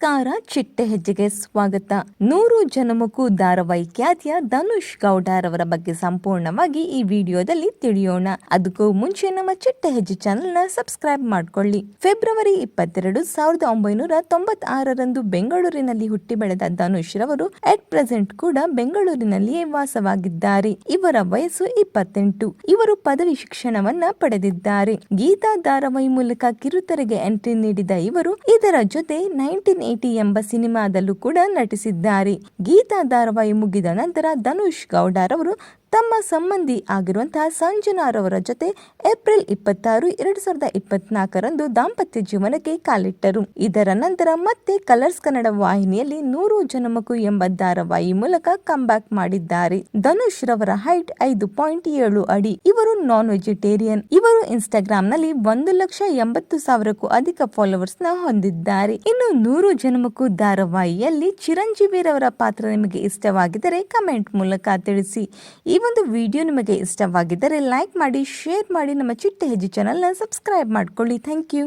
ನಮಸ್ಕಾರ, ಚಿಟ್ಟೆ ಹೆಜ್ಜೆಗೆ ಸ್ವಾಗತ. 100 ಜನ್ಮಕ್ಕೂ ಧಾರಾವಾಹಿ ಖ್ಯಾತಿಯ ಧನುಷ್ ಗೌಡರವರ ಬಗ್ಗೆ ಸಂಪೂರ್ಣವಾಗಿ ಈ ವಿಡಿಯೋದಲ್ಲಿ ತಿಳಿಯೋಣ. ಅದಕ್ಕೂ ಮುಂಚೆ ನಮ್ಮ ಚಿಟ್ಟೆ ಹೆಜ್ಜೆ ಚಾನೆಲ್ ನ ಸಬ್ಸ್ಕ್ರೈಬ್ ಮಾಡ್ಕೊಳ್ಳಿ. ಫೆಬ್ರವರಿ 22, 1996ರಂದು ಬೆಂಗಳೂರಿನಲ್ಲಿ ಹುಟ್ಟಿ ಬೆಳೆದ ಧನುಷ್ ರವರು ಅಟ್ ಪ್ರೆಸೆಂಟ್ ಕೂಡ ಬೆಂಗಳೂರಿನಲ್ಲಿಯೇ ವಾಸವಾಗಿದ್ದಾರೆ. ಇವರ ವಯಸ್ಸು 28. ಇವರು ಪದವಿ ಶಿಕ್ಷಣವನ್ನ ಪಡೆದಿದ್ದಾರೆ. ಗೀತಾ ಧಾರಾವಾಹಿ ಮೂಲಕ ಕಿರುತೆರೆಗೆ ಎಂಟ್ರಿ ನೀಡಿದ ಇವರು ಇದರ ಜೊತೆ 1980 ಎಂಬ ಸಿನಿಮಾದಲ್ಲೂ ಕೂಡ ನಟಿಸಿದ್ದಾರೆ. ಗೀತಾ ಧಾರಾವಾಹಿ ಮುಗಿದ ನಂತರ ಧನುಷ್ ಗೌಡರವರು ತಮ್ಮ ಸಂಬಂಧಿ ಆಗಿರುವಂತಹ ಸಂಜನಾರವರ ಜೊತೆ ಏಪ್ರಿಲ್ 26, 2024ರಂದು ದಾಂಪತ್ಯ ಜೀವನಕ್ಕೆ ಕಾಲಿಟ್ಟರು. ಇದರ ನಂತರ ಮತ್ತೆ ಕಲರ್ಸ್ ಕನ್ನಡ ವಾಹಿನಿಯಲ್ಲಿ 100 ಜನ್ಮಕ್ಕೂ ಎಂಬ ಧಾರಾವಾಹಿ ಮೂಲಕ ಕಂಬ್ಯಾಕ್ ಮಾಡಿದ್ದಾರೆ. ಧನುಷ್ ರವರ ಹೈಟ್ 5.7 ಅಡಿ. ಇವರು ನಾನ್ ವೆಜಿಟೇರಿಯನ್. ಇವರು ಇನ್ಸ್ಟಾಗ್ರಾಮ್ ನಲ್ಲಿ 1,80,000ಕ್ಕೂ ಅಧಿಕ ಫಾಲೋವರ್ಸ್ ನ ಹೊಂದಿದ್ದಾರೆ. ಇನ್ನು 100 ಜನ್ಮಕ್ಕೂ ಧಾರಾವಾಹಿಯಲ್ಲಿ ಚಿರಂಜೀವಿ ರವರ ಪಾತ್ರ ನಿಮಗೆ ಇಷ್ಟವಾಗಿದ್ದರೆ ಕಮೆಂಟ್ ಮೂಲಕ ತಿಳಿಸಿ. ಈ ಒಂದು ವಿಡಿಯೋ ನಿಮಗೆ ಇಷ್ಟವಾಗಿದ್ದರೆ ಲೈಕ್ ಮಾಡಿ, ಶೇರ್ ಮಾಡಿ, ನಮ್ಮ ಚಿಟ್ಟೆ ಹೆಜ್ಜೆ ಚಾನೆಲ್ ನ ಸಬ್ಸ್ಕ್ರೈಬ್ ಮಾಡ್ಕೊಳ್ಳಿ. Thank you.